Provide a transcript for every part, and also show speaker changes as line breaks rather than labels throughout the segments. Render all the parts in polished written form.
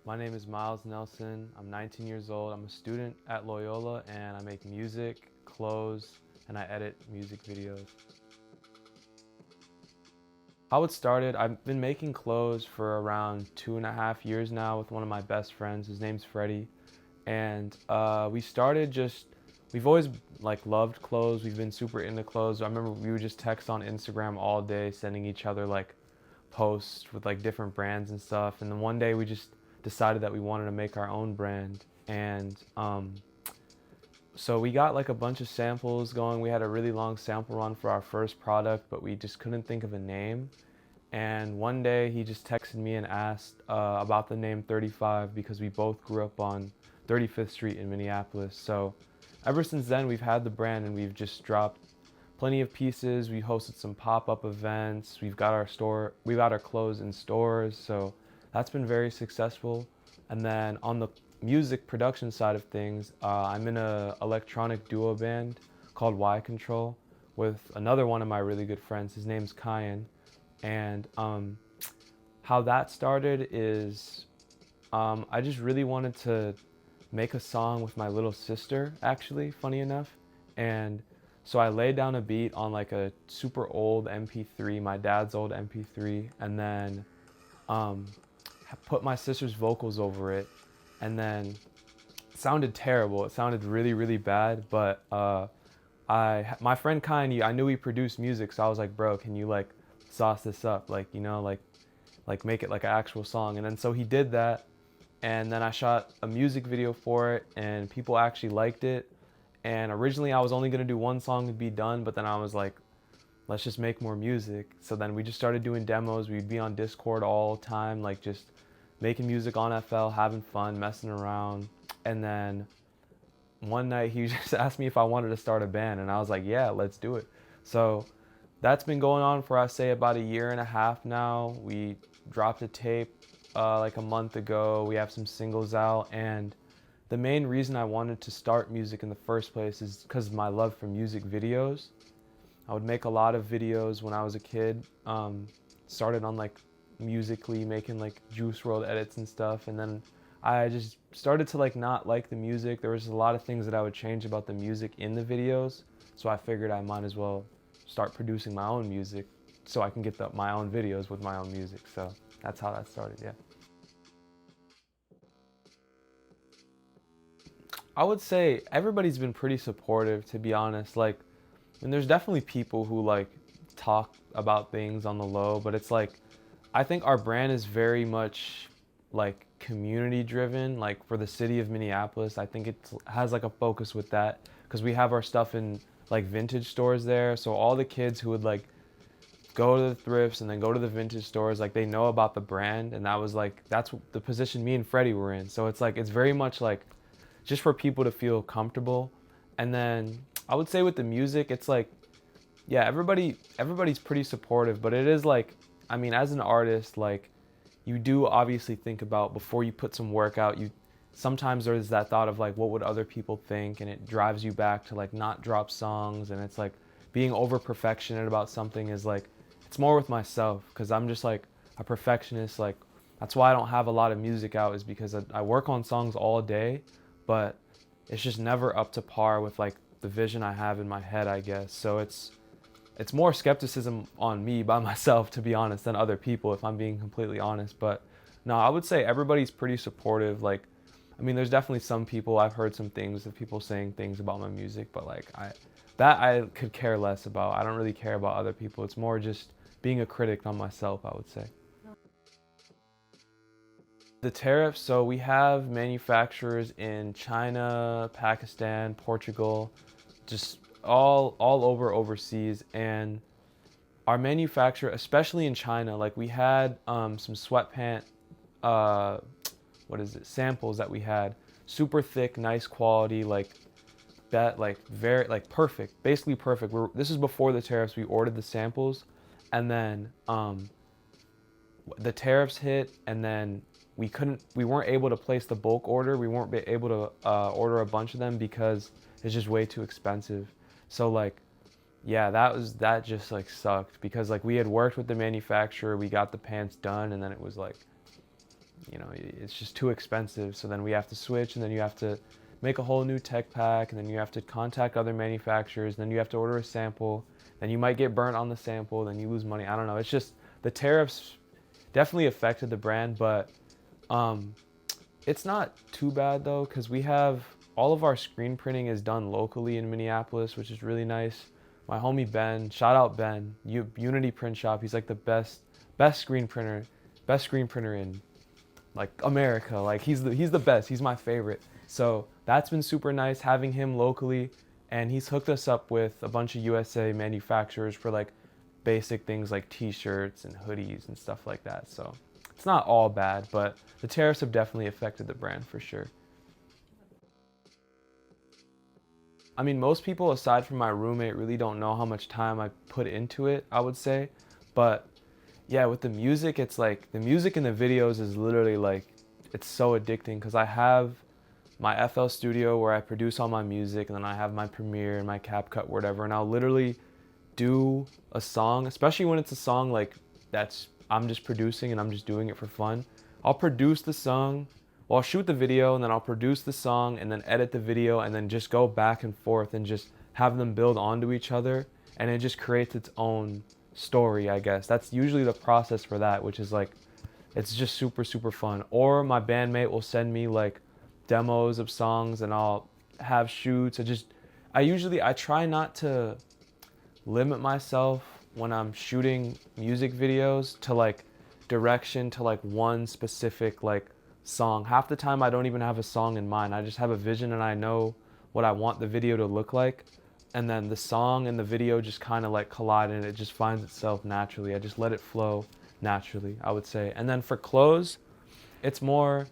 My name is Miles Nelson. I'm 19 years old. I'm a student at Loyola and I make music, clothes, and I edit music videos. How it started, I've been making clothes for around 2.5 years now with one of my best friends. His name's Freddie. And we started we've always loved clothes. We've been super into clothes. I remember we would just text on Instagram all day, sending each other posts with different brands and stuff. And then one day we just decided that we wanted to make our own brand. And so we got a bunch of samples going. We had a really long sample run for our first product, but we just couldn't think of a name. And one day he just texted me and asked about the name 35 because we both grew up on 35th Street in Minneapolis. So ever since then we've had the brand and we've just dropped plenty of pieces. We hosted some pop-up events. We've got our clothes in stores. So that's been very successful. And then on the music production side of things, I'm in a electronic duo band called Y Control with another one of my really good friends. His name's Kyan. And how that started is I just really wanted to make a song with my little sister, actually, funny enough. And so I laid down a beat on a super old MP3, my dad's old MP3, and then put my sister's vocals over it. And then it sounded terrible. It sounded really, really bad. But my friend Kanye, I knew he produced music, so I was like, bro, can you sauce this up, make it like an actual song. And then so he did that, and then I shot a music video for it, and people actually liked it. And originally I was only gonna do one song and be done, but then I was like, let's just make more music. So then we just started doing demos. We'd be on Discord all the time, just making music on FL, having fun, messing around. And then one night he just asked me if I wanted to start a band, and I was like, yeah, let's do it. So that's been going on for, I say, about a year and a half now. We dropped a tape a month ago. We have some singles out, and the main reason I wanted to start music in the first place is because of my love for music videos. I would make a lot of videos when I was a kid. Started on Musically, making Juice World edits and stuff, and then I just started to not like the music. There was a lot of things that I would change about the music in the videos, so I figured I might as well start producing my own music so I can get my own videos with my own music. So that's how that started, yeah. I would say everybody's been pretty supportive, to be honest. And there's definitely people who talk about things on the low, but it's I think our brand is very much community driven. For the city of Minneapolis, I think it has a focus with that because we have our stuff in vintage stores there. So all the kids who would go to the thrifts and then go to the vintage stores, they know about the brand, and that's the position me and Freddie were in. So it's very much just for people to feel comfortable. And then I would say with the music, it's yeah, everybody's pretty supportive, but it is I mean, as an artist, you do obviously think about before you put some work out. You sometimes there's that thought of what would other people think, and it drives you back to not drop songs. And it's being over perfectionist about something is it's more with myself because I'm just a perfectionist. That's why I don't have a lot of music out, is because I work on songs all day, but it's just never up to par with the vision I have in my head, I guess. So it's more skepticism on me by myself, to be honest, than other people, if I'm being completely honest. But no, I would say everybody's pretty supportive. I mean, there's definitely some people, I've heard some things of people saying things about my music, but I could care less about. I don't really care about other people. It's more just being a critic on myself, I would say. The tariffs, so we have manufacturers in China, Pakistan, Portugal, just all over overseas. And our manufacturer, especially in China, we had some sweatpant samples that we had, super thick, nice quality, very perfect, basically perfect. This is before the tariffs. We ordered the samples, and then the tariffs hit, and then we weren't able to place the bulk order. We weren't able to order a bunch of them because it's just way too expensive. So yeah, that just sucked because we had worked with the manufacturer, we got the pants done, and then it was you know, it's just too expensive. So then we have to switch, and then you have to make a whole new tech pack, and then you have to contact other manufacturers, and then you have to order a sample, then you might get burnt on the sample, then you lose money. I don't know. It's just the tariffs definitely affected the brand, but um, it's not too bad though, because we have all of our screen printing is done locally in Minneapolis, which is really nice. My homie Ben, shout out Ben, Unity Print Shop. He's like the best screen printer, best screen printer in like America. Like he's the best. He's my favorite. So that's been super nice having him locally, and he's hooked us up with a bunch of USA manufacturers for like basic things like t-shirts and hoodies and stuff like that. So it's not all bad, but the tariffs have definitely affected the brand for sure. I mean, most people aside from my roommate really don't know how much time I put into it, I would say. But yeah, with the music, it's like the music in the videos is literally like, it's so addicting because I have my FL Studio where I produce all my music, and then I have my Premiere and my CapCut, whatever, and I'll literally do a song, especially when it's a song like that's I'm just producing and I'm just doing it for fun. I'll produce the song, well, I'll shoot the video, and then I'll produce the song and then edit the video and then just go back and forth and just have them build onto each other, and it just creates its own story, I guess. That's usually the process for that, which is like it's just super fun. Or my bandmate will send me like demos of songs and I'll have shoots. I try not to limit myself when I'm shooting music videos to like direction to like one specific like song. Half the time I don't even have a song in mind. I just have a vision and I know what I want the video to look like. And then the song and the video just kind of like collide and it just finds itself naturally. I just let it flow naturally, I would say. And then for clothes, it's more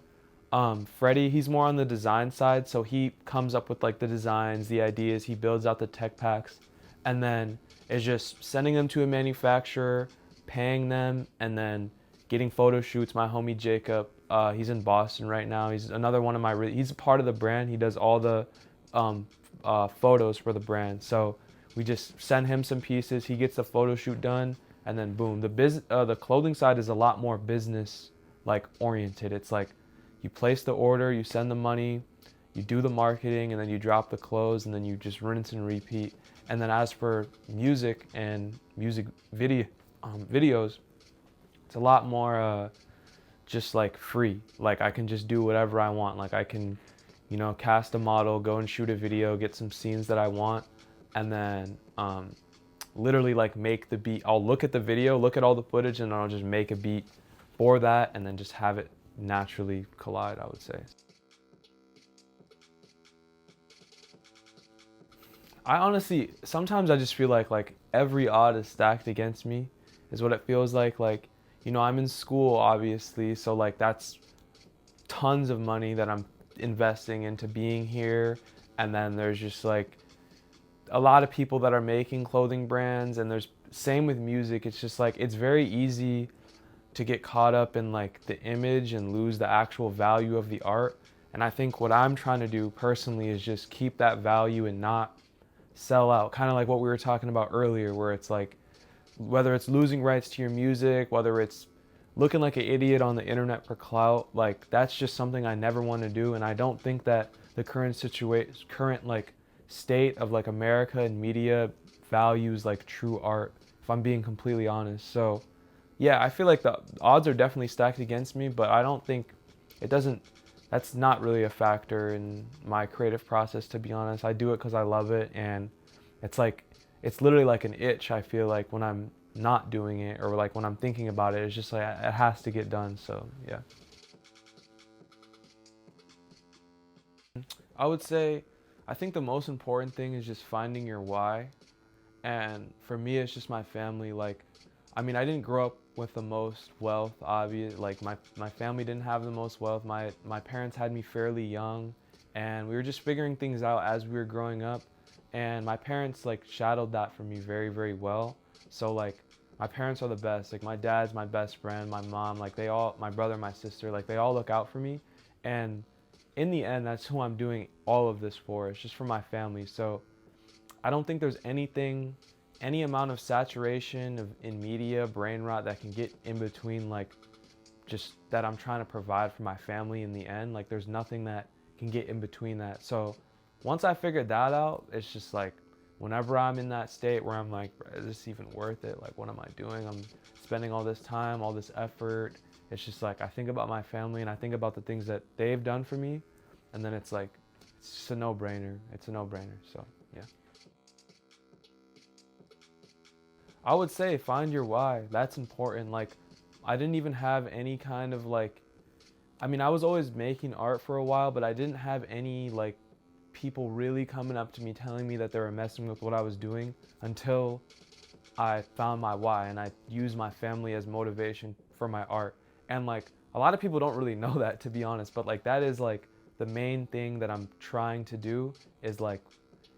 Freddie, he's more on the design side, so he comes up with like the designs, the ideas, he builds out the tech packs, and then is just sending them to a manufacturer, paying them, and then getting photo shoots. My homie Jacob, he's in Boston right now. He's another one of my, he's a part of the brand. He does all the photos for the brand. So we just send him some pieces. He gets the photo shoot done, and then boom. The clothing side is a lot more business like oriented. It's like you place the order, you send the money, you do the marketing, and then you drop the clothes, and then you just rinse and repeat. And then as for music and music videos, it's a lot more just like free. Like I can just do whatever I want. Like I can, you know, cast a model, go and shoot a video, get some scenes that I want, and then literally like make the beat. I'll look at the video, look at all the footage, and I'll just make a beat for that, and then just have it naturally collide, I would say. I honestly, sometimes I just feel like every odd is stacked against me is what it feels like. Like, you know, I'm in school obviously, so like that's tons of money that I'm investing into being here. And then there's just like a lot of people that are making clothing brands, and there's same with music. It's just like it's very easy to get caught up in like the image and lose the actual value of the art. And I think what I'm trying to do personally is just keep that value and not sell out. Kind of like what we were talking about earlier, where it's like whether it's losing rights to your music, whether it's looking like an idiot on the internet for clout, like that's just something I never want to do. And I don't think that the current like state of like America and media values like true art, if I'm being completely honest. So yeah, I feel like the odds are definitely stacked against me, but I don't think that's not really a factor in my creative process, to be honest. I do it because I love it, and it's literally like an itch, I feel like, when I'm not doing it, or like when I'm thinking about it, it's just like it has to get done. So yeah. I would say I think the most important thing is just finding your why. And for me, it's just my family. Like, I mean, I didn't grow up with the most wealth, obvious. Like my family didn't have the most wealth. My parents had me fairly young, and we were just figuring things out as we were growing up. And my parents like shadowed that for me very well. So like my parents are the best. Like my dad's my best friend, my mom, like my brother, my sister, like they all look out for me. And in the end, that's who I'm doing all of this for. It's just for my family. So I don't think there's any amount of saturation in media, brain rot that can get in between like just that I'm trying to provide for my family in the end. Like there's nothing that can get in between that. So once I figured that out, it's just like whenever I'm in that state where I'm like, is this even worth it? Like, what am I doing? I'm spending all this time, all this effort. It's just like I think about my family and I think about the things that they've done for me, and then it's like it's just a no-brainer. It's a no-brainer. So yeah. I would say find your why. That's important. Like I didn't even have any kind of like, I mean, I was always making art for a while, but I didn't have any like people really coming up to me telling me that they were messing with what I was doing until I found my why and I used my family as motivation for my art. And like a lot of people don't really know that, to be honest, but like that is like the main thing that I'm trying to do is like,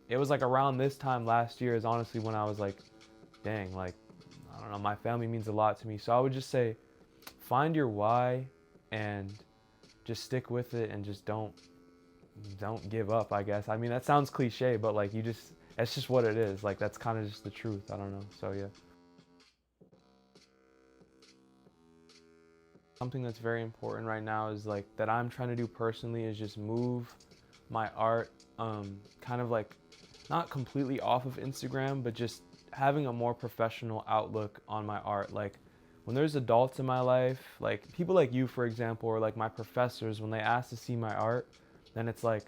it was like around this time last year is honestly when I was like, dang, like, I don't know, my family means a lot to me. So I would just say, find your why and just stick with it and just don't give up, I guess. I mean, that sounds cliche, but like it's just what it is. Like that's kind of just the truth. I don't know. So yeah. Something that's very important right now is like that I'm trying to do personally is just move my art kind of like not completely off of Instagram, but just having a more professional outlook on my art. Like when there's adults in my life, like people like you, for example, or like my professors, when they ask to see my art, then it's like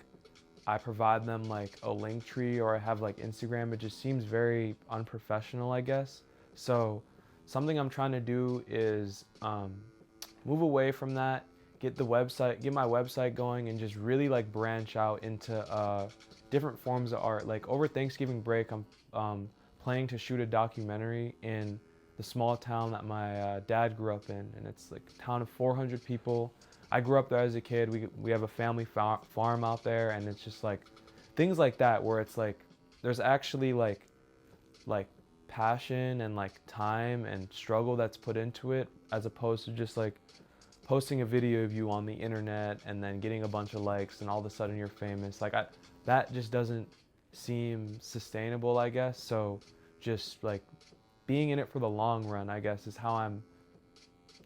I provide them like a link tree or I have like Instagram. It just seems very unprofessional, I guess. So something I'm trying to do is move away from that, get my website going, and just really like branch out into different forms of art. Like over Thanksgiving break, I'm planning to shoot a documentary in the small town that my dad grew up in, and it's like a town of 400 people. I grew up there as a kid. We have a family farm out there, and it's just like things like that where it's like there's actually like passion and like time and struggle that's put into it, as opposed to just like posting a video of you on the internet and then getting a bunch of likes and all of a sudden you're famous. Like that just doesn't seem sustainable, I guess. So just like being in it for the long run, I guess, is how I'm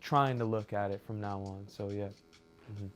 trying to look at it from now on. So yeah. Mm-hmm.